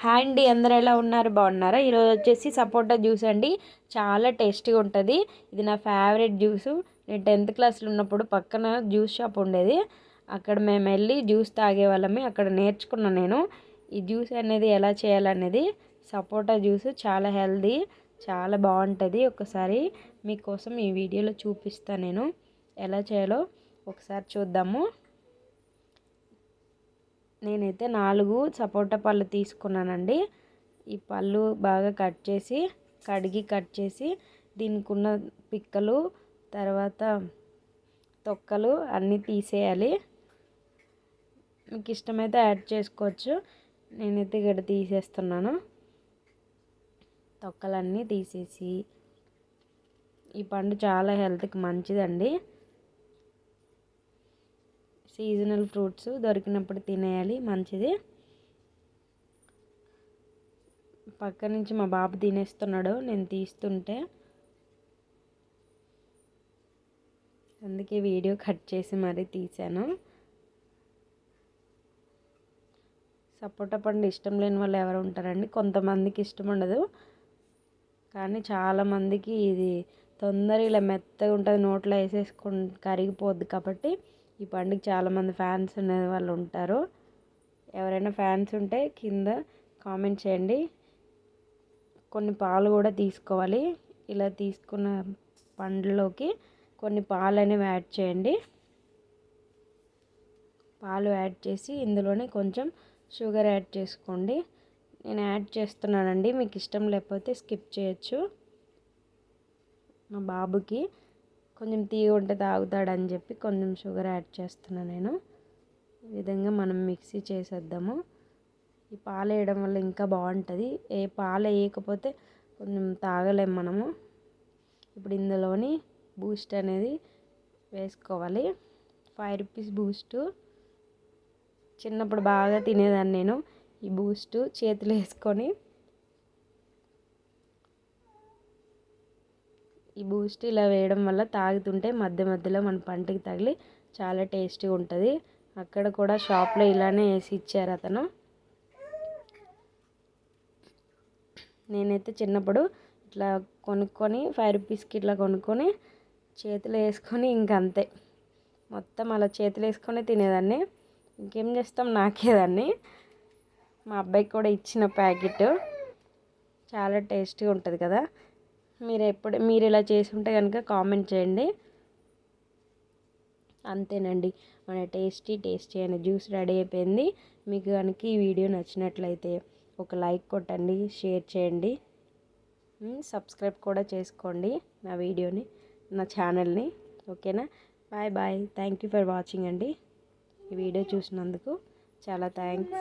Hi అండి, అందరూ ఎలా ఉన్నారు? బాగున్నారా? ఈరోజు వచ్చేసి సపోటా జ్యూస్ అండి. చాలా టేస్టీగా ఉంటుంది. ఇది నా ఫేవరెట్ జ్యూసు. నేను 10th క్లాస్లో ఉన్నప్పుడు పక్కన జ్యూస్ షాప్ ఉండేది. అక్కడ మేము వెళ్ళి జ్యూస్ తాగేవాళ్ళమే. అక్కడ నేర్చుకున్నాను నేను ఈ జ్యూస్ అనేది ఎలా చేయాలనేది. సపోటా జ్యూస్ చాలా హెల్దీ, చాలా బాగుంటుంది. ఒకసారి మీకోసం ఈ వీడియోలో చూపిస్తాను నేను ఎలా చేయాలో. ఒకసారి చూద్దాము. నేనైతే 4 సపోటా పళ్ళు తీసుకున్నానండి. ఈ పళ్ళు బాగా కట్ చేసి దీనికి ఉన్న పిక్కలు, తర్వాత తొక్కలు అన్నీ తీసేయాలి. మీకు ఇష్టమైతే యాడ్ చేసుకోవచ్చు. నేనైతే ఇక్కడ తీసేస్తున్నాను. తొక్కలన్నీ తీసేసి, ఈ పండు చాలా హెల్త్కి మంచిదండి. సీజనల్ ఫ్రూట్స్ దొరికినప్పుడు తినేయాలి, మంచిది. పక్క నుంచి మా బాబు తినేస్తున్నాడు నేను తీస్తుంటే, అందుకే వీడియో కట్ చేసి మరీ తీశాను. సపోటా పండు ఇష్టం లేని వాళ్ళు ఎవరు ఉంటారండి? కొంతమందికి ఇష్టం ఉండదు, కానీ చాలామందికి ఇది తొందరగా ఇలా మెత్తగా ఉంటుంది, నోట్లో వేసేసుకుని కరిగిపోద్ది. కాబట్టి ఈ పండుగ చాలామంది ఫ్యాన్స్ ఉన్న వాళ్ళు ఉంటారు. ఎవరైనా ఫ్యాన్స్ ఉంటే కింద కామెంట్ చేయండి. కొన్ని పాలు కూడా తీసుకోవాలి. ఇలా తీసుకున్న పండ్లలోకి కొన్ని పాలు అనేవి యాడ్ చేయండి. పాలు యాడ్ చేసి ఇందులోనే కొంచెం షుగర్ యాడ్ చేసుకోండి. నేను యాడ్ చేస్తున్నానండి, మీకు ఇష్టం లేకపోతే స్కిప్ చేయొచ్చు. మా బాబుకి కొంచెం తీగ ఉంటే తాగుతాడని చెప్పి కొంచెం షుగర్ యాడ్ చేస్తున్నాను నేను. ఈ విధంగా మనం మిక్సీ చేసేద్దాము. ఈ పాలు వేయడం వల్ల ఇంకా బాగుంటుంది. పాలు వేయకపోతే కొంచెం తాగలేము మనము. ఇప్పుడు ఇందులోని బూస్ట్ అనేది వేసుకోవాలి. 5 రూపీస్ బూస్టు. చిన్నప్పుడు బాగా తినేదాన్ని నేను. ఈ బూస్ట్ చేతిలో వేసుకొని, ఈ బూస్ట్ ఇలా వేయడం వల్ల తాగుతుంటే మధ్య మధ్యలో మన పంటికి తగిలి చాలా టేస్టీగా ఉంటుంది. అక్కడ కూడా షాప్లో ఇలానే వేసి ఇచ్చారు అతను. నేనైతే చిన్నప్పుడు ఇట్లా కొనుక్కొని 5 రూపీస్కి ఇట్లా కొనుక్కొని చేతిలో వేసుకొని ఇంకంతే, మొత్తం అలా చేతిలో వేసుకొని తినేదాన్ని. ఇంకేం చేస్తాం, నాకేదాన్ని. మా అబ్బాయికి కూడా ఇచ్చిన ప్యాకెట్. చాలా టేస్టీగా ఉంటుంది కదా. మీరు ఇలా చేసి ఉంటే కనుక కామెంట్ చేయండి. అంతేనండి, మన టేస్టీ అయిన జ్యూస్ రెడీ అయిపోయింది. మీకు కనుక ఈ వీడియో నచ్చినట్లయితే ఒక లైక్ కొట్టండి, షేర్ చేయండి, సబ్స్క్రైబ్ కూడా చేసుకోండి నా వీడియోని, నా ఛానల్ని. ఓకేనా? Bye bye. Thank you for watching అండి. ఈ వీడియో చూసినందుకు చాలా థ్యాంక్స్.